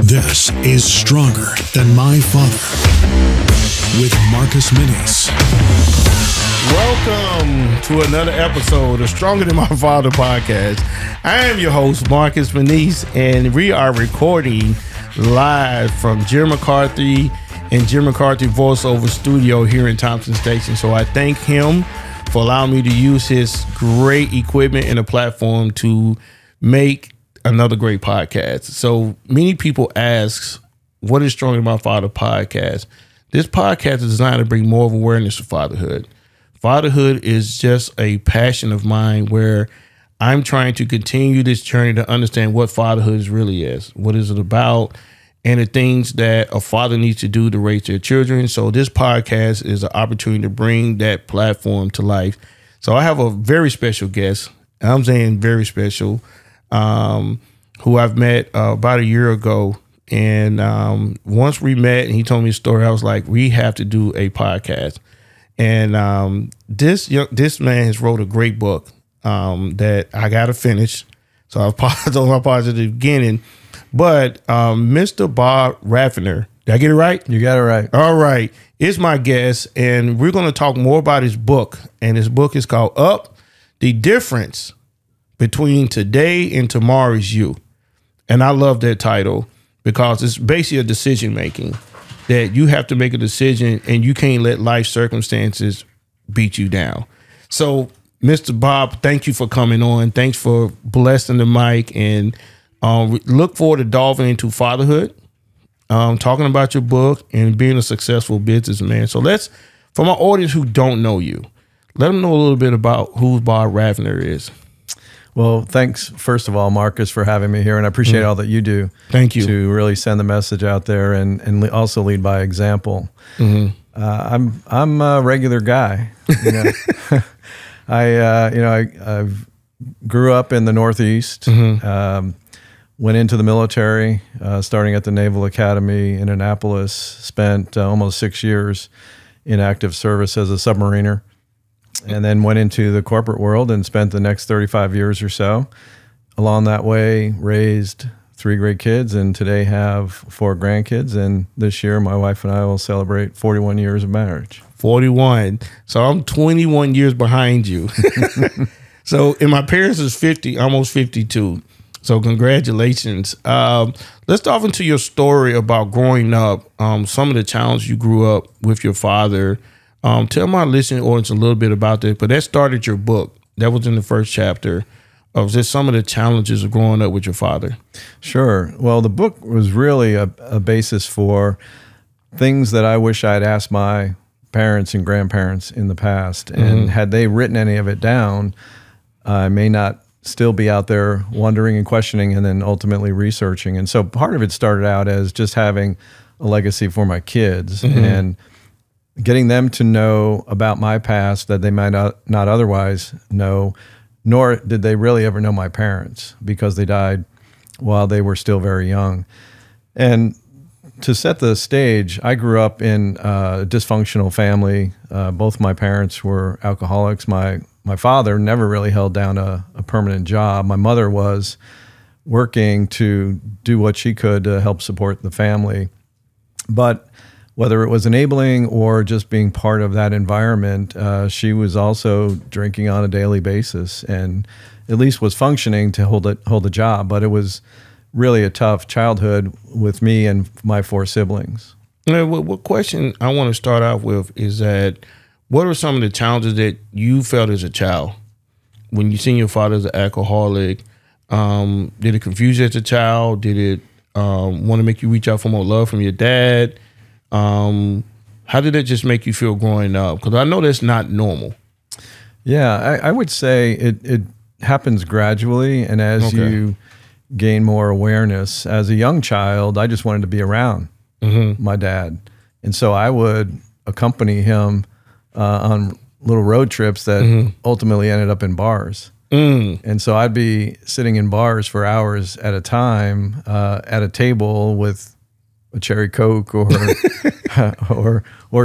This is Stronger Than My Father with Marcus Minis. Welcome to another episode of Stronger Than My Father podcast. I am your host, Marcus Minis, and we are recording live from Jim McCarthy and Jim McCarthy Voiceover Studio here in Thompson Station. So I thank him for allowing me to use his great equipment and a platform to make another great podcast. So many people ask, what is Stronger Than My Father podcast? This podcast is designed to bring more awareness to fatherhood. Fatherhood is just a passion of mine where I'm trying to continue this journey to understand what fatherhood really is. What is it about? And the things that a father needs to do to raise their children. So this podcast is an opportunity to bring that platform to life. So I have a very special guest. I'm saying very special, who I've met about a year ago. And once we met and he told me a story, I was like, we have to do a podcast. And this man has wrote a great book that I got to finish. So I paused on my positive beginning. But Mr. Bob Ravener, did I get it right? You got it right. All right. It's my guest, and we're going to talk more about his book. And his book is called Up, The Difference Between Today and Tomorrow's You. And I love that title because it's basically a decision making that you have to make a decision and you can't let life circumstances beat you down. So, Mr. Bob, thank you for coming on. Thanks for blessing the mic, and look forward to delving into fatherhood, talking about your book and being a successful businessman. So for my audience who don't know you, let them know a little bit about who Bob Ravener is. Well, thanks, first of all, Marcus, for having me here, and I appreciate all that you do. Thank you. To really send the message out there and also lead by example. Mm-hmm. I'm a regular guy. You know? I grew up in the Northeast, went into the military, starting at the Naval Academy in Annapolis, spent almost 6 years in active service as a submariner, and then went into the corporate world and spent the next 35 years or so. Along that way, raised 3 great kids, and today have 4 grandkids. And this year, my wife and I will celebrate 41 years of marriage. 41. So I'm 21 years behind you. So, and my parents is 50, almost 52. So congratulations. Let's dive into your story about growing up, some of the challenges you grew up with your father. Tell my listening audience a little bit about that, but that started your book. That was in the first chapter of just some of the challenges of growing up with your father. Sure. Well, the book was really a basis for things that I wish I'd asked my parents and grandparents in the past. And had they written any of it down, I may not still be out there wondering and questioning and then ultimately researching. And so part of it started out as just having a legacy for my kids and getting them to know about my past that they might not otherwise know, nor did they really ever know my parents because they died while they were still very young. And to set the stage, I grew up in a dysfunctional family. Both my parents were alcoholics. My father never really held down a permanent job. My mother was working to do what she could to help support the family. But whether it was enabling or just being part of that environment, she was also drinking on a daily basis and at least was functioning to hold a job. But it was really a tough childhood with me and my 4 siblings. What question I want to start off with is that, what are some of the challenges that you felt as a child when you seen your father as an alcoholic? Did it confuse you as a child? Did it want to make you reach out for more love from your dad? How did it just make you feel growing up? Because I know that's not normal. Yeah, I would say it happens gradually, and as you gain more awareness. As a young child, I just wanted to be around my dad. And so I would accompany him on little road trips that ultimately ended up in bars. And so I'd be sitting in bars for hours at a time at a table with a cherry Coke or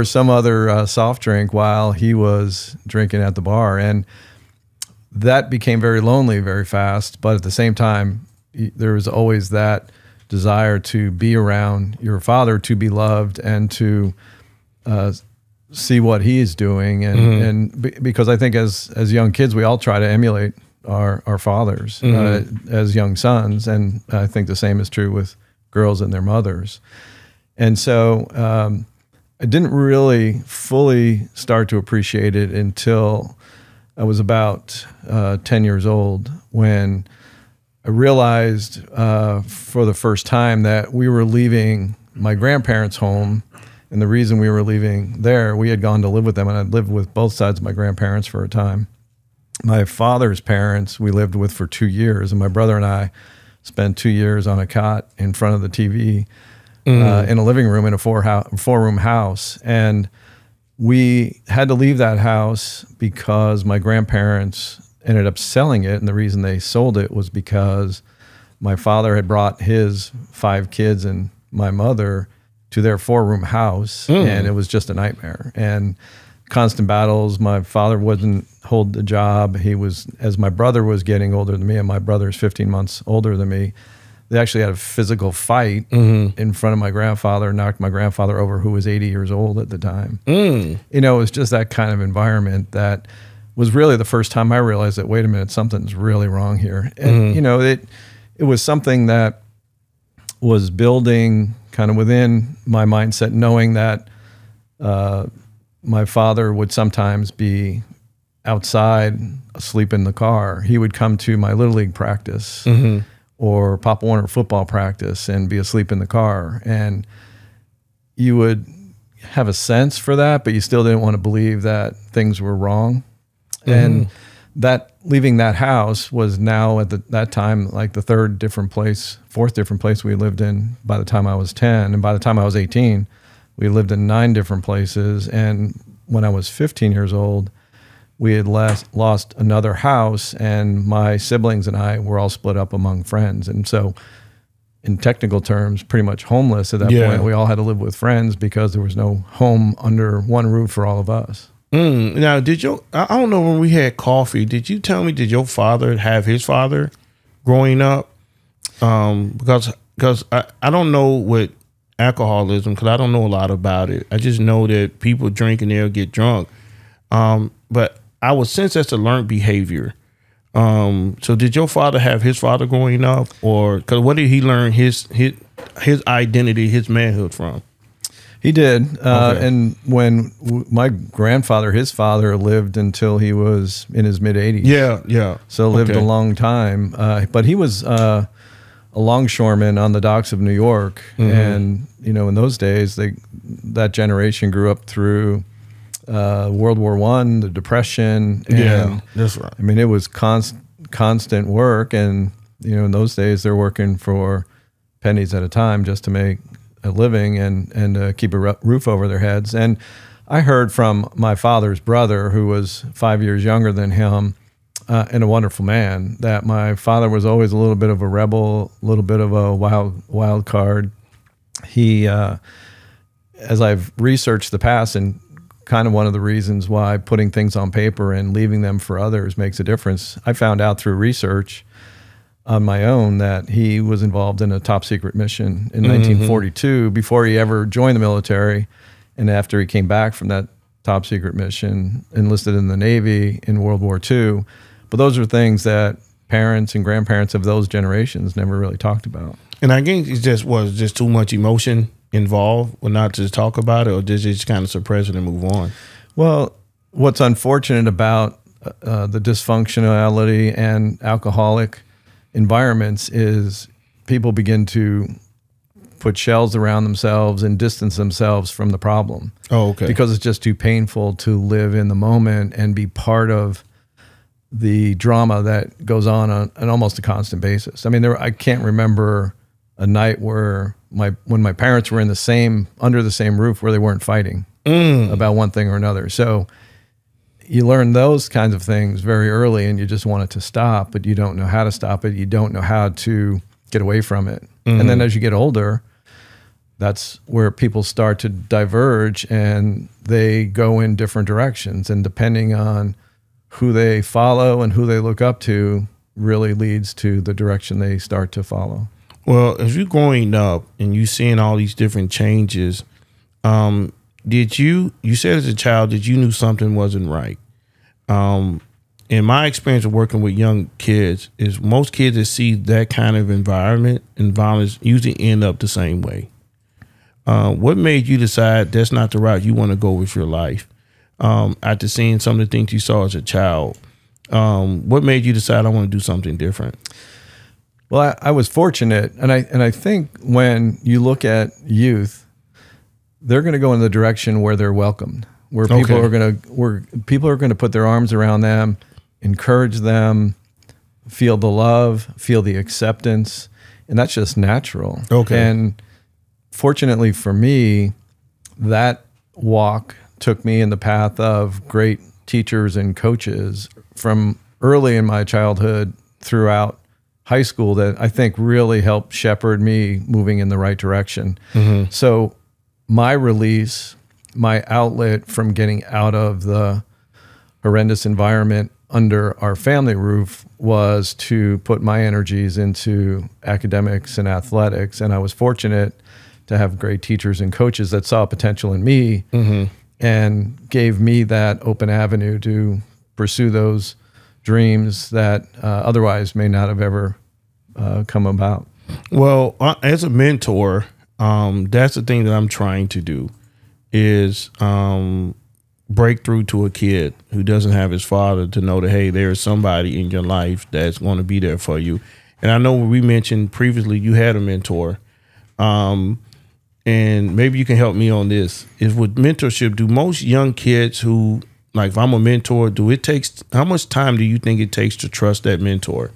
some other soft drink while he was drinking at the bar. And that became very lonely very fast. But at the same time, there was always that desire to be around your father, to be loved, and to see what he is doing. And because I think as young kids, we all try to emulate our fathers as young sons. And I think the same is true with girls and their mothers. And so I didn't really fully start to appreciate it until I was about 10 years old, when I realized for the first time that we were leaving my grandparents' home. And the reason we were leaving there, we had gone to live with them, and I'd lived with both sides of my grandparents for a time. My father's parents, we lived with for 2 years, and my brother and I spent 2 years on a cot in front of the TV in a living room in a four-room house. And we had to leave that house because my grandparents ended up selling it, and the reason they sold it was because my father had brought his 5 kids and my mother to their 4-room house, and it was just a nightmare. And constant battles. My father wouldn't hold the job. He was, as my brother was getting older than me, and my brother's 15 months older than me, they actually had a physical fight in front of my grandfather, knocked my grandfather over, who was 80 years old at the time. You know, it was just that kind of environment that was really the first time I realized that, wait a minute, something's really wrong here. And, you know, it was something that was building kind of within my mindset, knowing that my father would sometimes be outside asleep in the car. He would come to my Little League practice or Pop Warner football practice and be asleep in the car. And you would have a sense for that, but you still didn't want to believe that things were wrong. And that leaving that house was now at that time like the fourth different place we lived in by the time I was 10. And by the time I was 18, we lived in 9 different places. And when I was 15 years old, we had lost another house, and my siblings and I were all split up among friends. And so in technical terms, pretty much homeless at that point. We all had to live with friends because there was no home under one roof for all of us. Now, I don't know, when we had coffee, did you tell me, did your father have his father growing up? Because I don't know what alcoholism, because I don't know a lot about it. I just know that people drink and they'll get drunk. But I would sense that's a learned behavior. So did your father have his father growing up, or because what did he learn his identity, his manhood from? He did. And when my grandfather, his father, lived until he was in his mid-80s. Yeah. So lived a long time. But he was a longshoreman on the docks of New York. And, you know, in those days, that generation grew up through World War I, the Depression. And, that's right. I mean, it was constant work. And, you know, in those days, they're working for pennies at a time just to make a living and keep a roof over their heads. And I heard from my father's brother, who was 5 years younger than him, and a wonderful man, that my father was always a little bit of a rebel, a little bit of a wild card. He, as I've researched the past, and kind of one of the reasons why putting things on paper and leaving them for others makes a difference, I found out through research on my own that he was involved in a top secret mission in 1942 before he ever joined the military. And after he came back from that top secret mission, enlisted in the Navy in World War II. But those are things that parents and grandparents of those generations never really talked about. And I think it was just too much emotion involved, or not to talk about it, or did you just kind of suppress it and move on? Well, what's unfortunate about the dysfunctionality and alcoholic environments is people begin to put shells around themselves and distance themselves from the problem. Oh, okay. Because it's just too painful to live in the moment and be part of the drama that goes on an almost a constant basis. I mean, I can't remember a night where when my parents were under the same roof where they weren't fighting about one thing or another. So you learn those kinds of things very early, and you just want it to stop, but you don't know how to stop it. You don't know how to get away from it. And then as you get older, that's where people start to diverge, and they go in different directions. And depending on who they follow and who they look up to, really leads to the direction they start to follow. Well, as you're growing up and you seeing all these different changes, you said as a child that you knew something wasn't right. In my experience of working with young kids is most kids that see that kind of environment and violence usually end up the same way. What made you decide that's not the route you want to go with your life? After seeing some of the things you saw as a child, what made you decide I want to do something different? Well, I was fortunate, and I think when you look at youth, they're going to go in the direction where they're welcomed, where people are going to put their arms around them, encourage them, feel the love, feel the acceptance, and that's just natural. Okay. And fortunately for me, that walk took me in the path of great teachers and coaches from early in my childhood throughout high school that I think really helped shepherd me moving in the right direction. Mm-hmm. So my release, my outlet from getting out of the horrendous environment under our family roof was to put my energies into academics and athletics. And I was fortunate to have great teachers and coaches that saw potential in me and gave me that open avenue to pursue those dreams that otherwise may not have ever come about. Well, as a mentor, that's the thing that I'm trying to do is break through to a kid who doesn't have his father to know that, hey, there's somebody in your life that's going to be there for you. And I know we mentioned previously you had a mentor, and maybe you can help me on this, is with mentorship, do most young kids who, like if I'm a mentor, how much time do you think it takes to trust that mentor?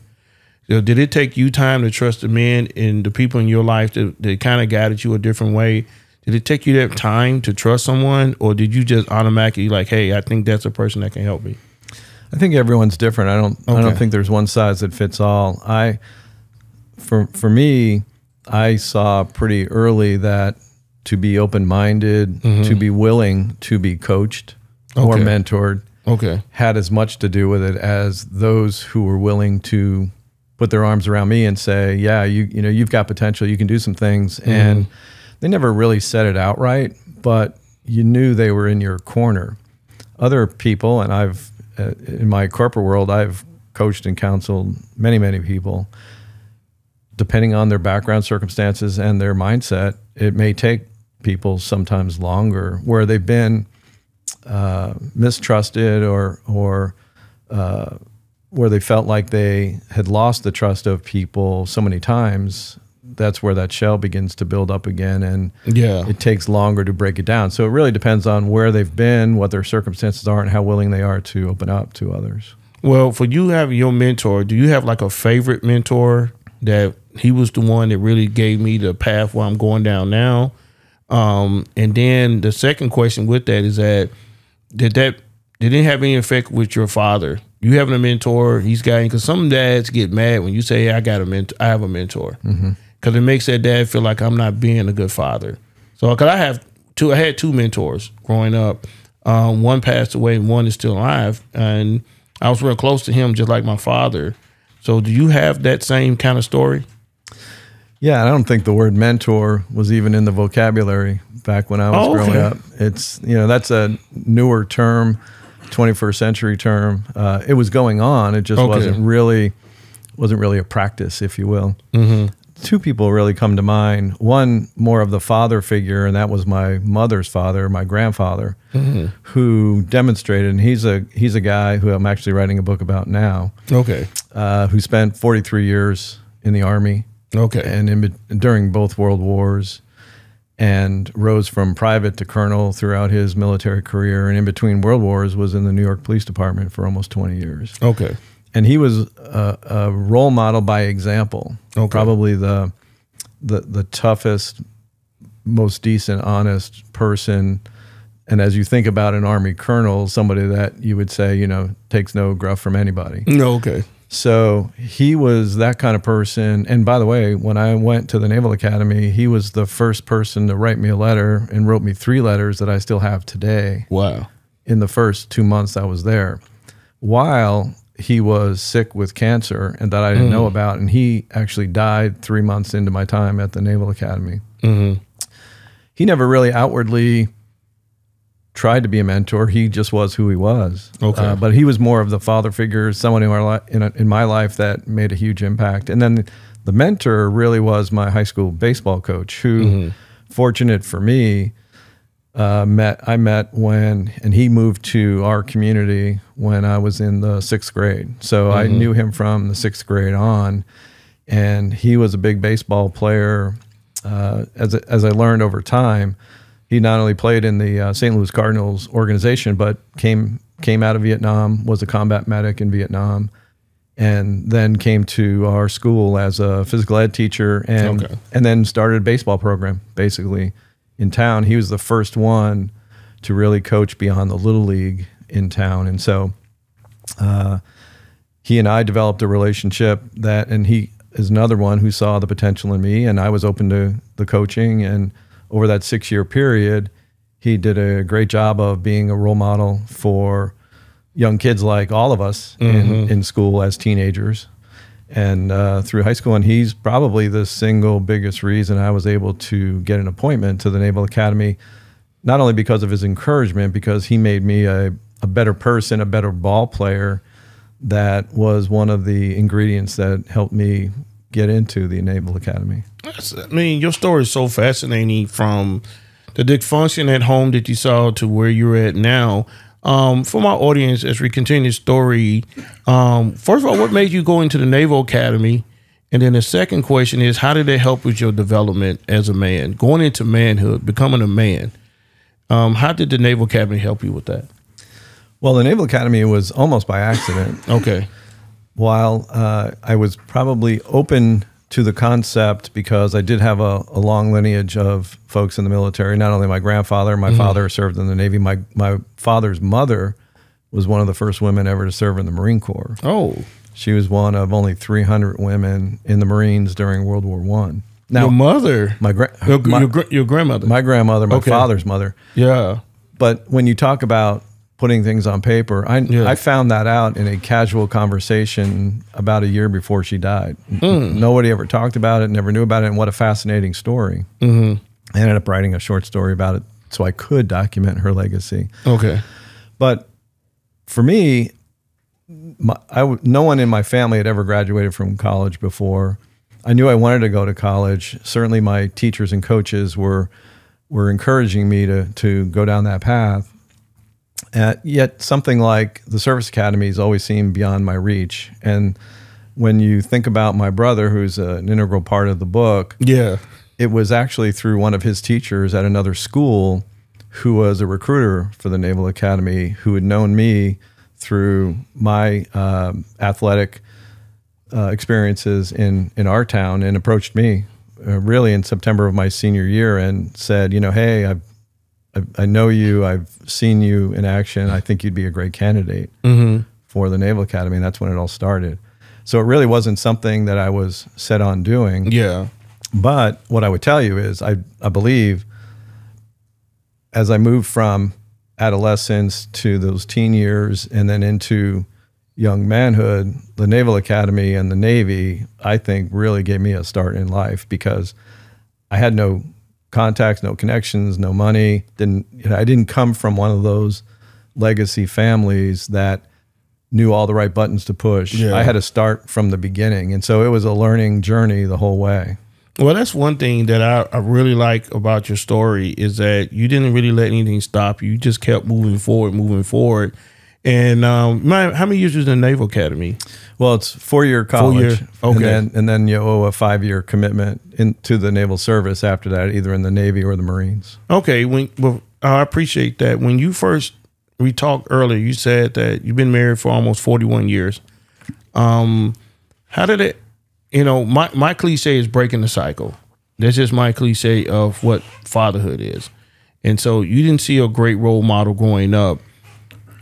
Did it take you time to trust the men and the people in your life that kind of guided you a different way? Did it take you that time to trust someone, or did you just automatically like, hey, I think that's a person that can help me? I think everyone's different. I don't think there's one size that fits all. For me, I saw pretty early that to be open-minded, to be willing to be coached or mentored, had as much to do with it as those who were willing to put their arms around me and say, yeah, you've got potential, you can do some things. And they never really said it outright, but you knew they were in your corner. Other people, and I've, in my corporate world, I've coached and counseled many, many people. Depending on their background circumstances and their mindset, it may take people sometimes longer, where they've been mistrusted or where they felt like they had lost the trust of people so many times. That's where that shell begins to build up again, and it takes longer to break it down. So it really depends on where they've been, what their circumstances are, and how willing they are to open up to others. Well, for you having your mentor, do you have like a favorite mentor that he was the one that really gave me the path where I'm going down now? And then the second question with that is that did it have any effect with your father? You having a mentor, he's got, because some dads get mad when you say, hey, I have a mentor. Because it makes that dad feel like I'm not being a good father. So, because I had two mentors growing up. One passed away and one is still alive. And I was real close to him, just like my father. So do you have that same kind of story? Yeah, I don't think the word mentor was even in the vocabulary back when I was growing up. It's, that's a newer term, 21st century term. It was going on. It just wasn't really a practice, if you will. Two people really come to mind. One more of the father figure, and that was my mother's father, my grandfather, who demonstrated. And he's a guy who I'm actually writing a book about now. Who spent 43 years in the Army. And during both world wars, and rose from private to colonel throughout his military career. And in between world wars, was in the New York Police Department for almost 20 years. And he was a role model by example. Probably the toughest, most decent, honest person. And as you think about an Army colonel, somebody that you would say, takes no gruff from anybody. So he was that kind of person. And by the way, when I went to the Naval Academy, he was the first person to write me a letter, and wrote me 3 letters that I still have today. In the first 2 months I was there. While he was sick with cancer and that I didn't know about. And he actually died 3 months into my time at the Naval Academy. He never really outwardly tried to be a mentor. He just was who he was. But he was more of the father figure, someone in my life that made a huge impact. And then the mentor really was my high school baseball coach, who, fortunate for me, I met when, and he moved to our community when I was in the 6th grade. So I knew him from the 6th grade on, and he was a big baseball player. As I learned over time, he not only played in the St. Louis Cardinals organization, but came out of Vietnam, was a combat medic in Vietnam, and then came to our school as a physical ed teacher, and then started a baseball program, basically, in town. He was the first one to really coach beyond the Little League in town. And so he and I developed a relationship and he is another one who saw the potential in me, and I was open to the coaching. And over that 6-year period, he did a great job of being a role model for young kids like all of us in school as teenagers and through high school. And he's probably the single biggest reason I was able to get an appointment to the Naval Academy, not only because of his encouragement, because he made me a better person, a better ball player. That was one of the ingredients that helped me get into the Naval Academy. I mean, your story is so fascinating, from the dysfunction at home that you saw to where you're at now. For my audience, as we continue the story, first of all, what made you go into the Naval Academy? And then the second question is, how did it help with your development as a man, going into manhood, becoming a man? How did the Naval Academy help you with that? Well, the Naval Academy was almost by accident. Okay. While I was probably open to the concept, because I did have a long lineage of folks in the military. Not only my grandfather, my father served in the Navy. My father's mother was one of the first women ever to serve in the Marine Corps. Oh. She was one of only 300 women in the Marines during World War I. Now, your mother? Your grandmother? My grandmother, my father's mother. Yeah. But when you talk about putting things on paper, I found that out in a casual conversation about a year before she died. Nobody ever talked about it, never knew about it, and what a fascinating story. I ended up writing a short story about it so I could document her legacy. Okay. But for me, no one in my family had ever graduated from college before. I knew I wanted to go to college. Certainly my teachers and coaches were encouraging me to go down that path. Yet something like the service academies always seemed beyond my reach. And when you think about my brother, who's an integral part of the book, it was actually through one of his teachers at another school who was a recruiter for the Naval Academy, who had known me through my athletic experiences in our town, and approached me really in September of my senior year and said, hey, I know you, I've seen you in action. I think you'd be a great candidate for the Naval Academy. And that's when it all started. So it really wasn't something that I was set on doing. Yeah. But what I would tell you is I believe as I moved from adolescence to those teen years and then into young manhood, the Naval Academy and the Navy, I think, really gave me a start in life, because I had no contacts, no connections, no money. I didn't come from one of those legacy families that knew all the right buttons to push. I had to start from the beginning. And so it was a learning journey the whole way. Well, that's one thing that I really like about your story, is that you didn't really let anything stop you. You just kept moving forward. And how many years was in the Naval Academy? Well, it's 4-year college. 4 year, okay. And then you owe a 5-year commitment into the naval service after that, either in the Navy or the Marines. Okay. I appreciate that. When we talked earlier, you said that you've been married for almost 41 years. How did it, my cliche is breaking the cycle. That's just my cliche of what fatherhood is. And so you didn't see a great role model growing up.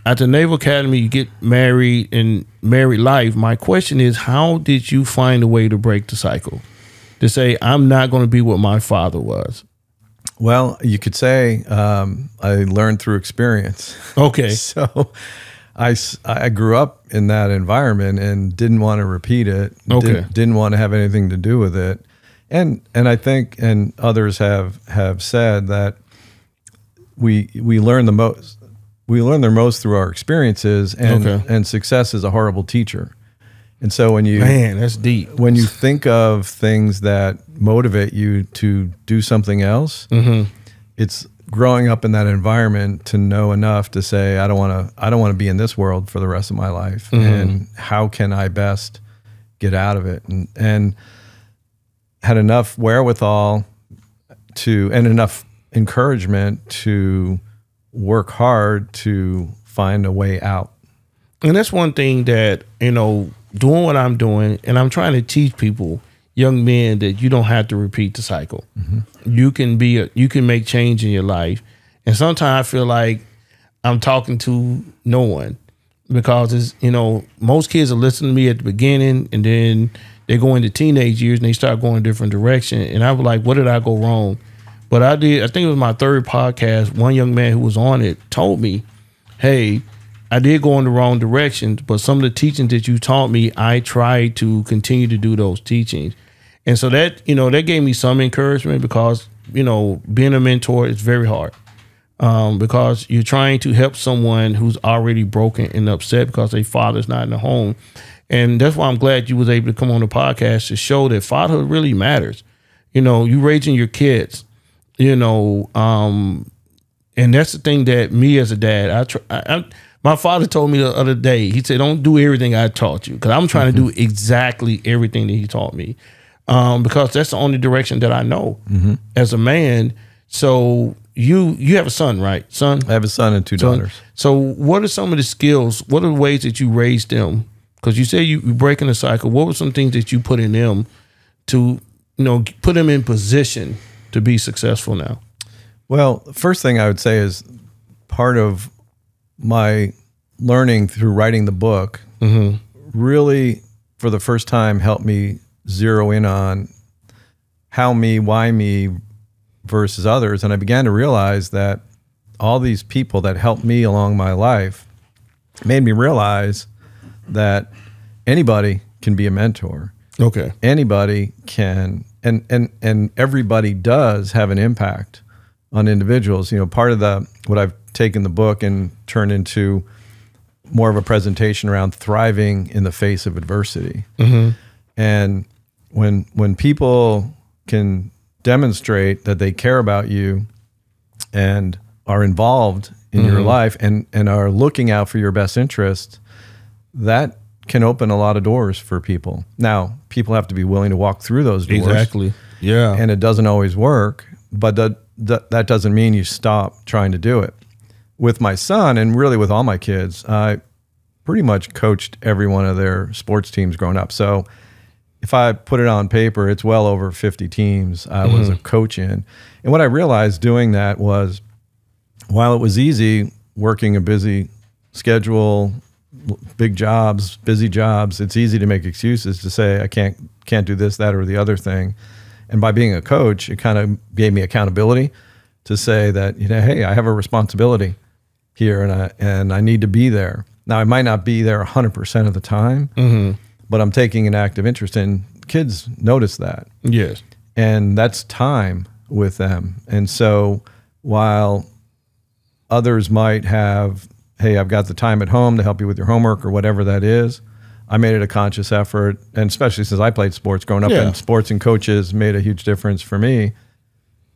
At the Naval Academy, you get married and married life. My question is, how did you find a way to break the cycle? To say, I'm not going to be what my father was. Well, you could say I learned through experience. Okay. So I grew up in that environment and didn't want to repeat it. Okay. Didn't want to have anything to do with it. And I think, and others have said that we learn the most. We learn the most through our experiences, and success is a horrible teacher. And so when you, man, that's deep. When you think of things that motivate you to do something else, it's growing up in that environment to know enough to say, I don't want to be in this world for the rest of my life. And how can I best get out of it? And had enough wherewithal and enough encouragement to work hard to find a way out. And that's one thing that, doing what I'm doing, and I'm trying to teach people, young men, that you don't have to repeat the cycle. You can you can make change in your life. And sometimes I feel like I'm talking to no one, because it's, most kids are listening to me at the beginning, and then they go into teenage years and they start going a different direction. And I was like, what did I go wrong? But I think it was my third podcast. One young man who was on it told me, hey, I did go in the wrong direction, but some of the teachings that you taught me, I tried to continue to do those teachings. And so that, that gave me some encouragement, because, being a mentor is very hard, because you're trying to help someone who's already broken and upset because their father's not in the home. And that's why I'm glad you was able to come on the podcast to show that fatherhood really matters. You raising your kids, and that's the thing that me as a dad, my father told me the other day, he said, don't do everything I taught you, because I'm trying to do exactly everything that he taught me, because that's the only direction that I know as a man. So you have a son, right? Son? I have a son and two daughters. So what are some of the skills? What are the ways that you raised them? Because you say you're breaking the cycle. What were some things that you put in them to, put them in position to be successful now? Well, the first thing I would say is part of my learning through writing the book really, for the first time, helped me zero in on how me, why me versus others. And I began to realize that all these people that helped me along my life made me realize that anybody can be a mentor. Okay. Anybody can, and everybody does have an impact on individuals. Part of what I've taken the book and turned into more of a presentation around thriving in the face of adversity. And when people can demonstrate that they care about you and are involved in your life and are looking out for your best interest, that can open a lot of doors for people. Now, people have to be willing to walk through those doors. Exactly. Yeah. And it doesn't always work, but that doesn't mean you stop trying to do it. With my son, and really with all my kids, I pretty much coached every one of their sports teams growing up. So if I put it on paper, it's well over 50 teams I was a coach in. And what I realized doing that was, while it was easy working a busy schedule, big jobs, busy jobs, it's easy to make excuses to say, I can't do this, that, or the other thing. And by being a coach, it kind of gave me accountability to say that, hey, I have a responsibility here, and I need to be there. Now, I might not be there 100% of the time, but I'm taking an active interest in kids. Notice that. Yes. And that's time with them. And so while others might have, hey, I've got the time at home to help you with your homework or whatever that is, I made it a conscious effort, and especially since I played sports growing up, and sports and coaches made a huge difference for me,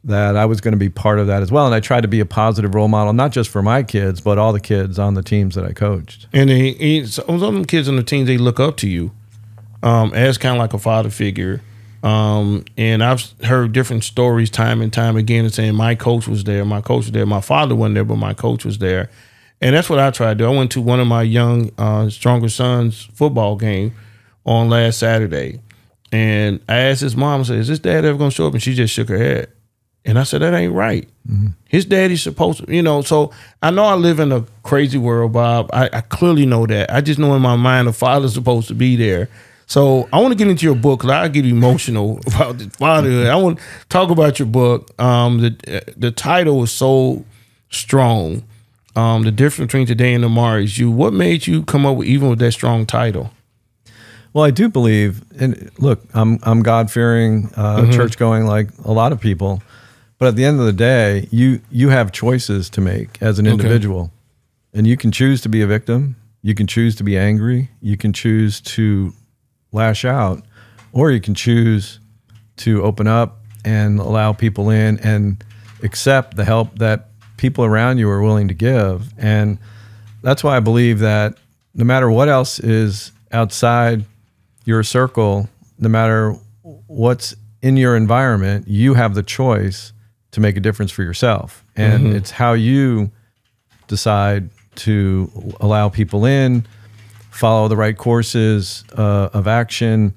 that I was going to be part of that as well. And I tried to be a positive role model, not just for my kids, but all the kids on the teams that I coached. And some of them kids on the teams, they look up to you as kind of like a father figure. And I've heard different stories time and time again, and saying my coach was there, my father wasn't there, but my coach was there. And that's what I tried to do. I went to one of my young, stronger sons' football game on last Saturday. And I asked his mom, I said, is this dad ever going to show up? And she just shook her head. And I said, that ain't right. His daddy's supposed to, so I know I live in a crazy world, Bob. I clearly know that. I just know in my mind the father's supposed to be there. So I want to get into your book, because I get emotional about the fatherhood. I want to talk about your book. The title is so strong. the difference between today and tomorrow is you. What made you come up with even with that strong title? Well, I do believe, and look, I'm God-fearing, church-going like a lot of people, but at the end of the day, you have choices to make as an individual, and you can choose to be a victim, you can choose to be angry, you can choose to lash out, or you can choose to open up and allow people in and accept the help that people around you are willing to give. And that's why I believe that no matter what else is outside your circle, no matter what's in your environment, you have the choice to make a difference for yourself. And it's how you decide to allow people in, follow the right courses of action,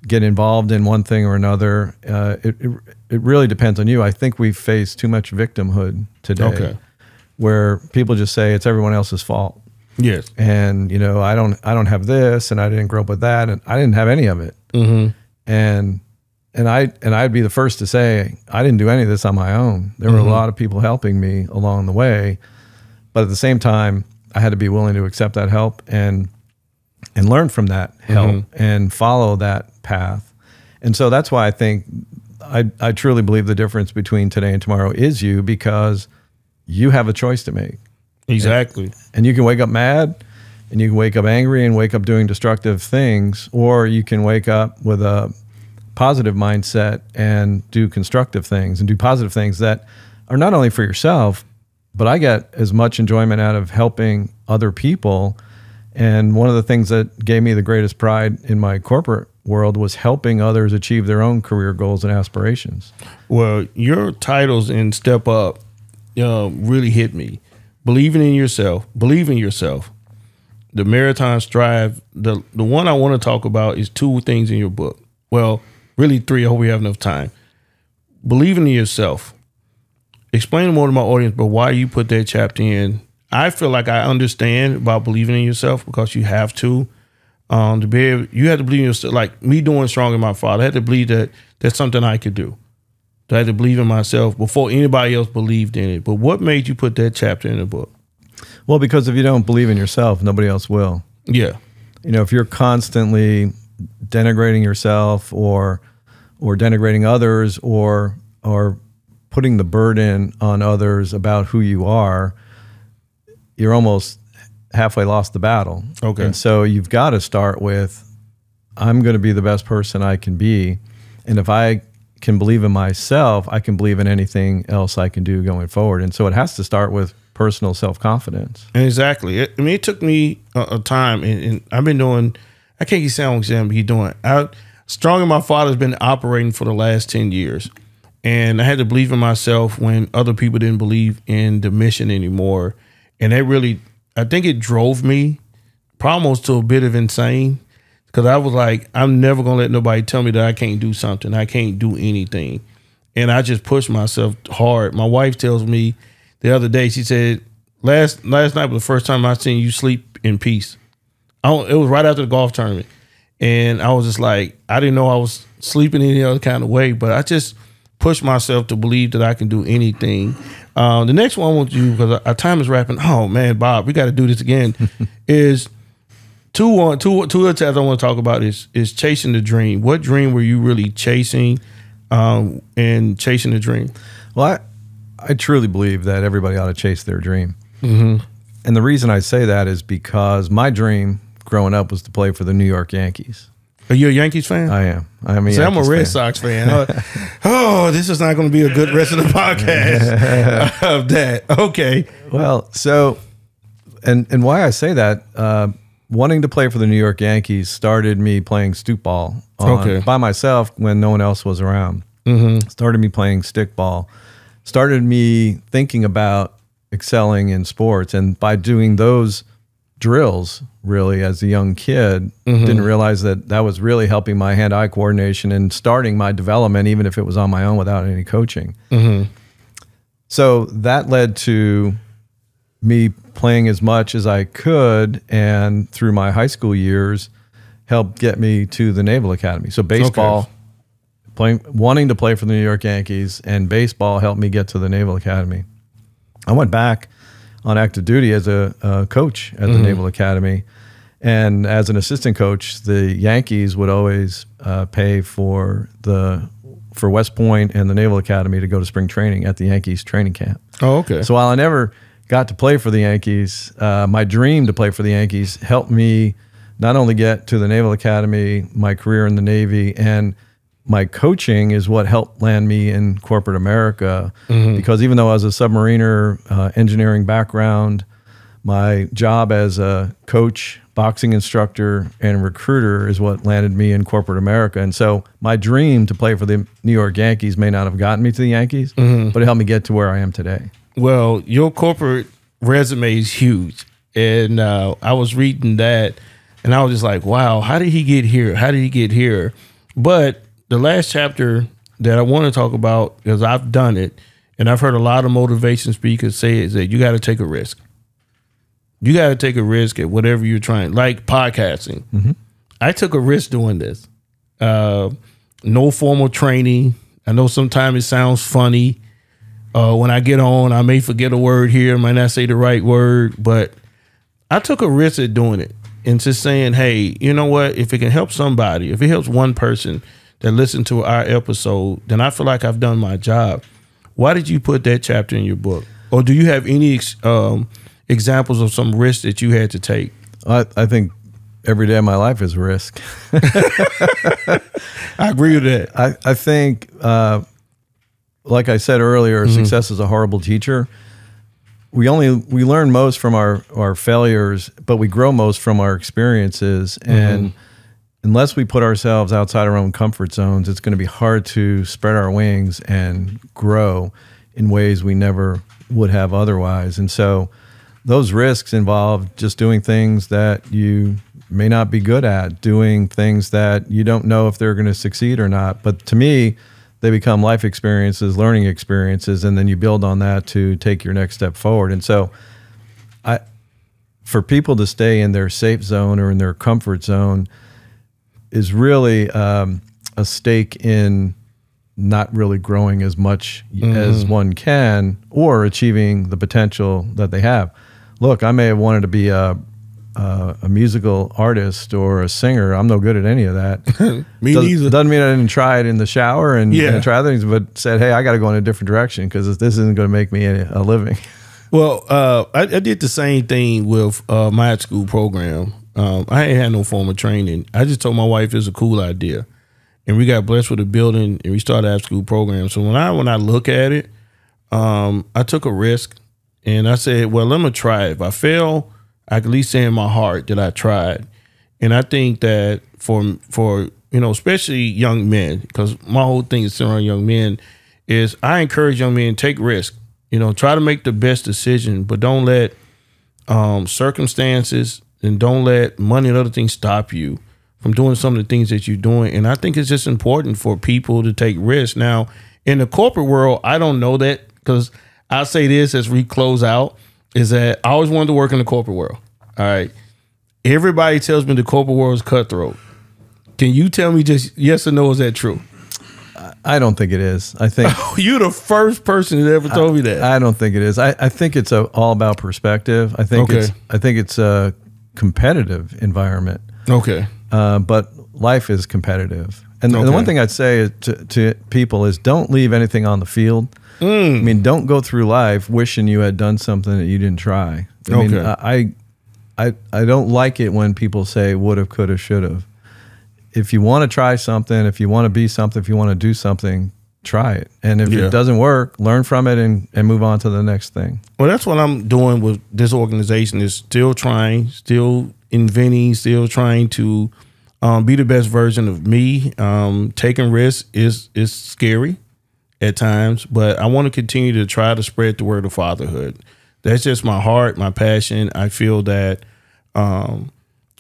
get involved in one thing or another. It really depends on you. I think we face too much victimhood today, where people just say it's everyone else's fault. Yes. And I don't have this, and I didn't grow up with that, and I didn't have any of it. And I'd be the first to say I didn't do any of this on my own. There were a lot of people helping me along the way, but at the same time, I had to be willing to accept that help and learn from that help and follow that path. And so that's why I think I truly believe the difference between today and tomorrow is you, because you have a choice to make. Exactly. And you can wake up mad, and you can wake up angry and wake up doing destructive things, or you can wake up with a positive mindset and do constructive things and do positive things that are not only for yourself, but I get as much enjoyment out of helping other people. And one of the things that gave me the greatest pride in my corporate world was helping others achieve their own career goals and aspirations. Well, your titles in Step Up really hit me. Believing in yourself, the Maritime Strive. The one I want to talk about is two things in your book. Well, really three. I hope we have enough time. Believing in yourself. Explain more to my audience, but why you put that chapter in. I feel like I understand about believing in yourself, because you have to be able, you have to believe in yourself. Like me doing Strong in My Father, I had to believe that that's something I could do. I had to believe in myself before anybody else believed in it. But what made you put that chapter in the book? Well, because if you don't believe in yourself, nobody else will. Yeah. If you're constantly denigrating yourself or denigrating others or putting the burden on others about who you are, you're almost halfway lost the battle. Okay. And so you've got to start with, I'm going to be the best person I can be. And if I can believe in myself, I can believe in anything else I can do going forward. And so it has to start with personal self-confidence. Exactly. It took me a time, and I've been doing, I can't keep saying what he's doing. Strong in My Father has been operating for the last 10 years. And I had to believe in myself when other people didn't believe in the mission anymore. And that really, I think it drove me almost to a bit of insane, because I was like, I'm never going to let nobody tell me that I can't do something. I can't do anything. And I just pushed myself hard. My wife tells me the other day, she said, last night was the first time I seen you sleep in peace. It was right after the golf tournament. And I was just like, I didn't know I was sleeping any other kind of way, but I just pushed myself to believe that I can do anything. The next one I want you, because our time is wrapping. Oh man, Bob, we got to do this again. Is two other tabs I want to talk about is chasing the dream. What dream were you really chasing, and chasing the dream? Well, I truly believe that everybody ought to chase their dream. Mm-hmm. And the reason I say that is because my dream growing up was to play for the New York Yankees. Are you a Yankees fan? I am. I'm a Red Sox fan. This is not going to be a good rest of the podcast of that. Okay. Well, so, and why I say that, wanting to play for the New York Yankees started me playing stoop ball by myself when no one else was around. Mm-hmm. Started me playing stick ball. Started me thinking about excelling in sports. And by doing those drills, really, as a young kid, didn't realize that that was really helping my hand-eye coordination and starting my development, even if it was on my own without any coaching. So that led to me playing as much as I could, and through my high school years, helped get me to the Naval Academy. So baseball, wanting to play for the New York Yankees, and baseball helped me get to the Naval Academy. I went back. on active duty as a coach at the Naval Academy. And as an assistant coach, the Yankees would always pay for West Point and the Naval Academy to go to spring training at the Yankees training camp. Oh, okay. So while I never got to play for the Yankees, my dream to play for the Yankees helped me not only get to the Naval Academy, my career in the Navy, and my coaching is what helped land me in corporate America. Because even though I was a submariner, engineering background, my job as a coach, boxing instructor, and recruiter is what landed me in corporate America. And so my dream to play for the New York Yankees may not have gotten me to the Yankees, but it helped me get to where I am today. Well, your corporate resume is huge. And I was reading that, and I was just like, wow, how did he get here? How did he get here? But the last chapter that I want to talk about, because I've done it, and I've heard a lot of motivation speakers say, is that you got to take a risk. You got to take a risk at whatever you're trying, like podcasting. I took a risk doing this. No formal training. I know sometimes it sounds funny. When I get on, I may forget a word here, might not say the right word, but I took a risk at doing it and just saying, hey, you know what? If it can help somebody, if it helps one person that listened to our episode, then I feel like I've done my job. Why did you put that chapter in your book? Or do you have any examples of some risks that you had to take? I think every day of my life is a risk. I agree with that. I think, like I said earlier, success is a horrible teacher. We learn most from our failures, but we grow most from our experiences. And unless we put ourselves outside our own comfort zones, it's going to be hard to spread our wings and grow in ways we never would have otherwise. And so those risks involve just doing things that you may not be good at, doing things that you don't know if they're going to succeed or not. But to me, they become life experiences, learning experiences, and then you build on that to take your next step forward. And so for people to stay in their safe zone or in their comfort zone is really a stake in not really growing as much as one can or achieving the potential that they have. Look, I may have wanted to be a musical artist or a singer. I'm no good at any of that. Me neither. Doesn't mean I didn't try it in the shower and try other things, but said, hey, I got to go in a different direction because this isn't going to make me a living. Well, I did the same thing with my school program. I ain't had no formal training. I just told my wife it's a cool idea. And we got blessed with a building and we started our school program. So when I look at it, I took a risk and I said, well, I'm going to try it. If I fail, I can at least say in my heart that I tried. And I think that for especially young men, because my whole thing is around young men, is I encourage young men, take risk. Try to make the best decision, but don't let circumstances and don't let money and other things stop you from doing some of the things that you're doing. And I think it's just important for people to take risks. Now, in the corporate world, I don't know that, because I'll say this as we close out, is that I always wanted to work in the corporate world. All right. Everybody tells me the corporate world is cutthroat. Can you tell me just yes or no, is that true? I don't think it is. I think you're the first person that ever told me that. I don't think it is. I think it's all about perspective. I think it's a competitive environment. Okay. But life is competitive. And the one thing I'd say to people is don't leave anything on the field. I mean, don't go through life wishing you had done something that you didn't try. I don't like it when people say woulda, coulda, shoulda. If you want to try something, if you want to be something, if you want to do something, try it. And if it doesn't work, learn from it and move on to the next thing. Well, that's what I'm doing with this organization, is still trying, still inventing, still trying to be the best version of me. Taking risks is scary at times, but I want to continue to try to spread the word of fatherhood. That's just my heart, my passion. I feel that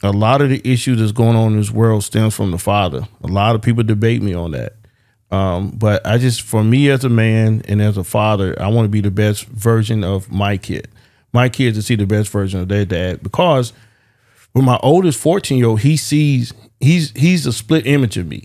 a lot of the issues that's going on in this world stems from the father. A lot of people debate me on that. But I just, for me as a man and as a father, I want to be the best version of my kid. My kids to see the best version of their dad, because with my oldest 14-year-old, he sees he's a split image of me.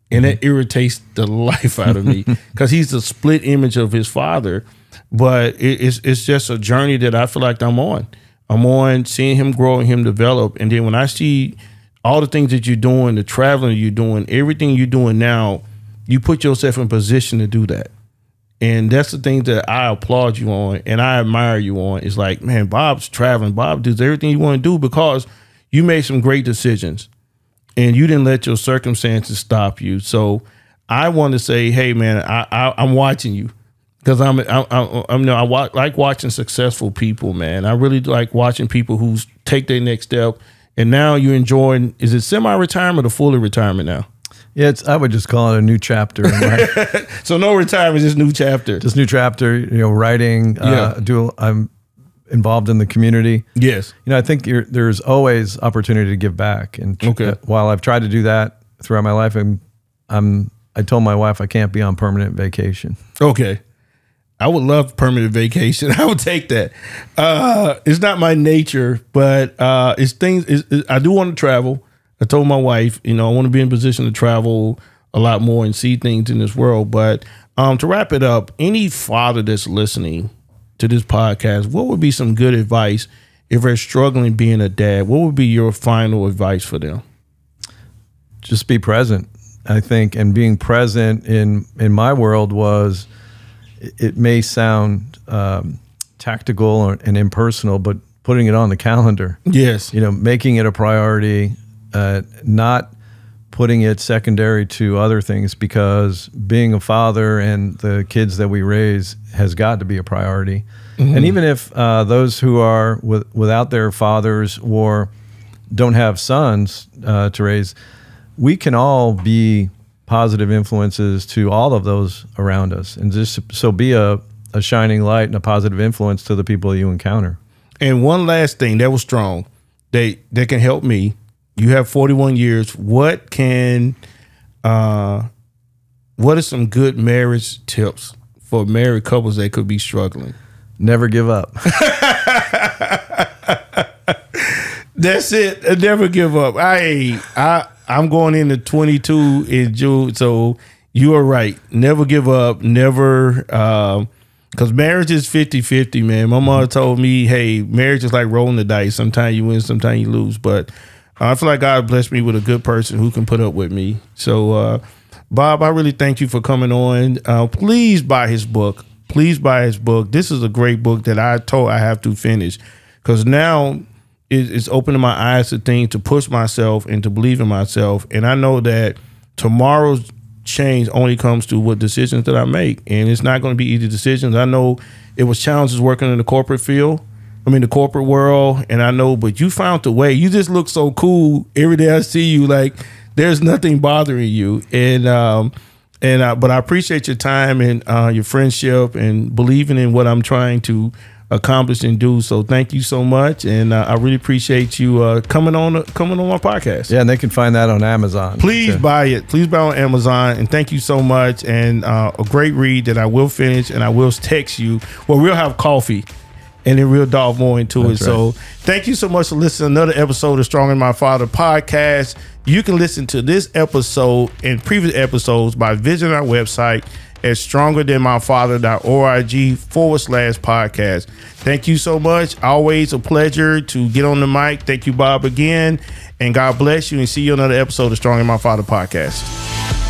And that irritates the life out of me, because he's a split image of his father. But it's just a journey that I feel like I'm on. I'm on seeing him grow and him develop. And then when I see all the things that you're doing, the traveling you're doing, everything you're doing now, you put yourself in position to do that. And that's the thing that I applaud you on and I admire you on. It's like, man, Bob's traveling. Bob does everything you want to do because you made some great decisions and you didn't let your circumstances stop you. So I want to say, hey, man, I'm watching you. Because I like watching successful people, man. I really like watching people who take their next step. And now you're enjoying, is it semi-retirement or fully retirement now? Yeah, I would just call it a new chapter in life. So no retirement, just new chapter. Just new chapter, writing. I'm involved in the community. Yes. I think there's always opportunity to give back. And while I've tried to do that throughout my life, I told my wife I can't be on permanent vacation. Okay. I would love permanent vacation. I would take that. It's not my nature, but it's things. I do want to travel. I told my wife, I want to be in position to travel a lot more and see things in this world. But to wrap it up, any father that's listening to this podcast, what would be some good advice if they're struggling being a dad? What would be your final advice for them? Just be present, I think. And being present in my world was, it may sound tactical and impersonal, but putting it on the calendar. Yes. Making it a priority, not putting it secondary to other things, because being a father and the kids that we raise has got to be a priority. Mm-hmm. And even if those who are without their fathers or don't have sons to raise, we can all be positive influences to all of those around us, and just so be a shining light and a positive influence to the people you encounter. And one last thing that was strong, that can help me. You have 41 years. What are some good marriage tips for married couples that could be struggling? Never give up. That's it. Never give up. I'm going into 22 in June, so you are right. Never give up. Never, because marriage is 50-50, man. My mother told me, hey, marriage is like rolling the dice. Sometimes you win, sometimes you lose. But I feel like God blessed me with a good person who can put up with me. So, Bob, I really thank you for coming on. Please buy his book. Please buy his book. This is a great book that I have to finish, because now it's opening my eyes to things, to push myself and to believe in myself. And I know that tomorrow's change only comes to what decisions that I make. And it's not going to be easy decisions. I know it was challenges working in the corporate field. The corporate world. And I know, but you found the way. You just look so cool every day I see you. Like there's nothing bothering you. But I appreciate your time and your friendship and believing in what I'm trying to accomplish and do. So thank you so much, and I really appreciate you coming on my podcast. Yeah, and they can find that on Amazon. Please buy it. Please buy on Amazon, and thank you so much. And a great read that I will finish, and I will text you. Well, we'll have coffee, and then we'll dive more into it. Right. So thank you so much for listening to another episode of Stronger Than My Father podcast. You can listen to this episode and previous episodes by visiting our website at strongerthanmyfather.org/podcast. Thank you so much. Always a pleasure to get on the mic. Thank you, Bob, again. And God bless you, and see you on another episode of Stronger Than My Father podcast.